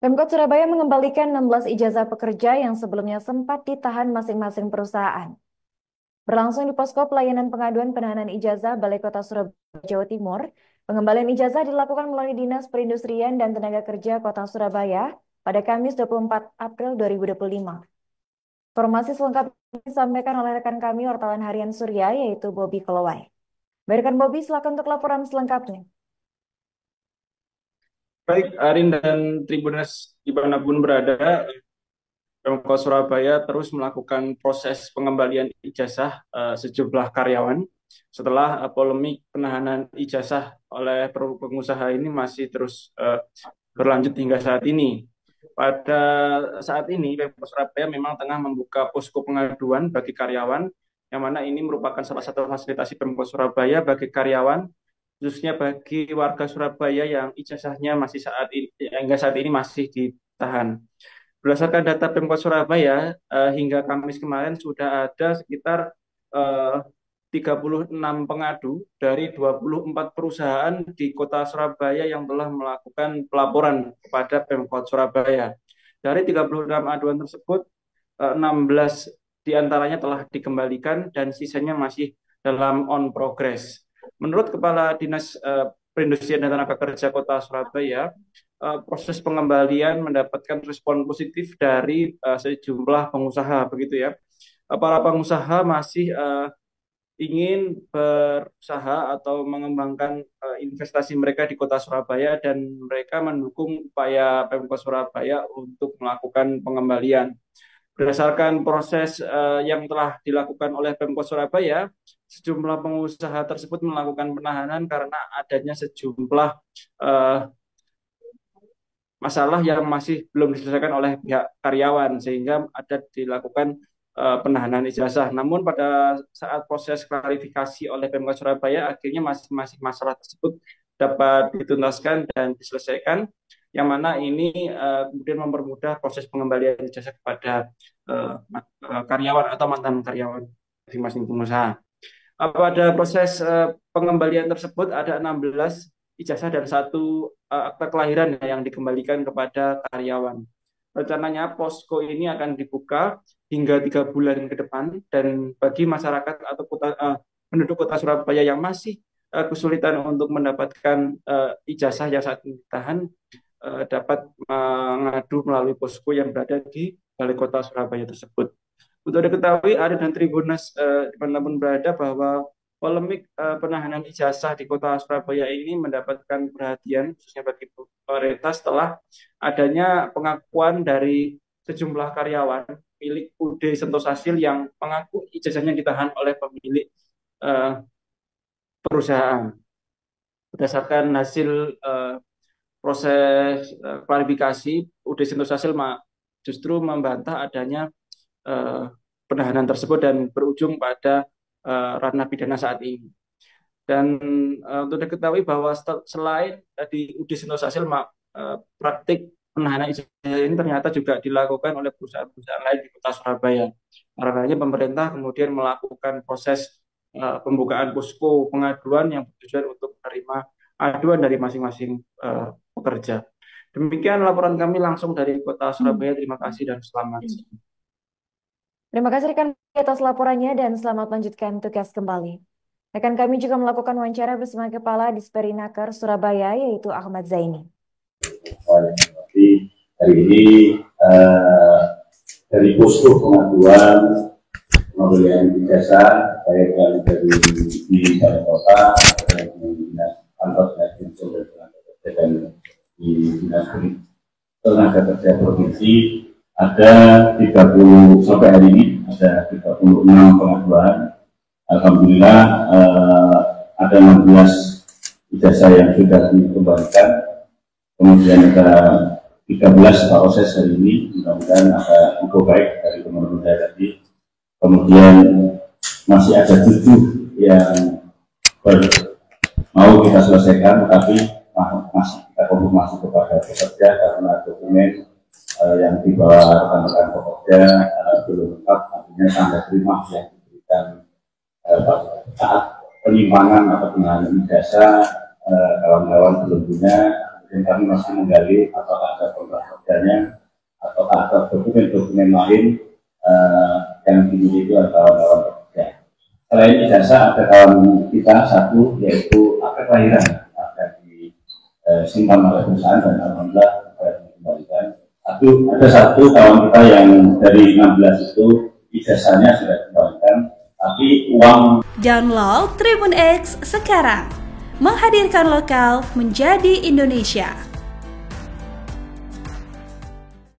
Pemkot Surabaya mengembalikan 16 ijazah pekerja yang sebelumnya sempat ditahan masing-masing perusahaan. Berlangsung di posko pelayanan pengaduan penahanan ijazah Balai Kota Surabaya, Jawa Timur, pengembalian ijazah dilakukan melalui Dinas Perindustrian dan Tenaga Kerja Kota Surabaya pada Kamis 24 April 2025. Informasi selengkapnya disampaikan oleh rekan kami wartawan harian Surya, yaitu Bobby Kolowai. Berikan Bobby, silakan untuk laporan selengkapnya. Baik, Arin dan Tribuners dimanapun berada, Pemkot Surabaya terus melakukan proses pengembalian ijazah sejumlah karyawan setelah polemik penahanan ijazah oleh pengusaha ini masih terus berlanjut hingga saat ini. Pada saat ini, Pemkot Surabaya memang tengah membuka posko pengaduan bagi karyawan, yang mana ini merupakan salah satu fasilitasi Pemkot Surabaya bagi karyawan, khususnya bagi warga Surabaya yang ijazahnya masih saat ini, hingga saat ini masih ditahan. Berdasarkan data Pemkot Surabaya, hingga Kamis kemarin sudah ada sekitar eh, 36 pengadu dari 24 perusahaan di Kota Surabaya yang telah melakukan pelaporan kepada Pemkot Surabaya. Dari 36 aduan tersebut, 16 diantaranya telah dikembalikan dan sisanya masih dalam on progress. Menurut Kepala Dinas Perindustrian dan Tenaga Kerja Kota Surabaya, proses pengembalian mendapatkan respon positif dari sejumlah pengusaha, begitu ya. Para pengusaha masih ingin berusaha atau mengembangkan investasi mereka di Kota Surabaya dan mereka mendukung upaya Pemkot Surabaya untuk melakukan pengembalian. Berdasarkan proses yang telah dilakukan oleh Pemkot Surabaya, sejumlah pengusaha tersebut melakukan penahanan karena adanya sejumlah eh, masalah yang masih belum diselesaikan oleh pihak karyawan sehingga ada dilakukan penahanan ijazah. Namun pada saat proses klarifikasi oleh Pemkot Surabaya akhirnya masing-masing masalah tersebut dapat dituntaskan dan diselesaikan, yang mana ini kemudian mempermudah proses pengembalian ijazah kepada karyawan atau mantan karyawan masing-masing pengusaha. Pada proses pengembalian tersebut ada 16 ijazah dan satu akta kelahiran yang dikembalikan kepada karyawan. Rencananya posko ini akan dibuka hingga 3 bulan ke depan dan bagi masyarakat atau penduduk kota Surabaya yang masih kesulitan untuk mendapatkan ijazah yang saat ini ditahan dapat mengadu melalui posko yang berada di Balai Kota Surabaya tersebut. Untuk diketahui, ada dan Tribuners dimanapun berada bahwa polemik penahanan ijazah di Kota Surabaya ini mendapatkan perhatian khususnya bagi pemerintah setelah adanya pengakuan dari sejumlah karyawan milik UD Sentosasil yang mengaku ijazahnya ditahan oleh pemilik eh, perusahaan. Berdasarkan hasil proses klarifikasi, UD Sentosasil justru membantah adanya eh, penahanan tersebut dan berujung pada ranah pidana saat ini. Dan untuk diketahui bahwa selain di UD Sentosasil, praktik penahanan ijazah ini ternyata juga dilakukan oleh perusahaan-perusahaan lain di Kota Surabaya. Karenanya pemerintah kemudian melakukan proses pembukaan posko pengaduan yang bertujuan untuk menerima aduan dari masing-masing pekerja. Demikian laporan kami langsung dari Kota Surabaya. Terima kasih dan selamat. Terima kasih rekan atas laporannya dan selamat melanjutkan tugas kembali. Rekan kami juga melakukan wawancara bersama Kepala Disperinaker Surabaya, yaitu Ahmad Zaini. Jadi hari ini eh, dari posko pengaduan pembelian ijazah baik yang dari di balai kota, dari dinas kantor dan di dinas tenaga kerja provinsi ada 30 sampai hari ini ada 36 pengaduan. Alhamdulillah ada 16 ijazah yang sudah dikembalikan, kemudian ada 13 proses hari ini, mudah-mudahan ada info baik dari teman-teman saya tadi. Kemudian masih ada 7 yang mau kita selesaikan, tapi masih kita konfirmasi kepada pekerja karena dokumen yang dibawa rekan-rekan pekerja belum lengkap, artinya tanda terima yang diberikan saat penyimpanan atau penanganan ijazah kawan-kawan belum punya. Dan kami masih menggali apakah ada kontrak kerja atau dokumen-dokumen lain yang dimiliki oleh kawan-kawan pekerja. Selain ijazah, ada kawan kita satu, yaitu akte kelahiran akan disimpan oleh perusahaan dan alhamdulillah dikembalikan. Ada satu kawan kita yang dari 16 itu ijazahnya sudah dikembalikan, tapi uang. Download Tribun X sekarang, menghadirkan lokal menjadi Indonesia.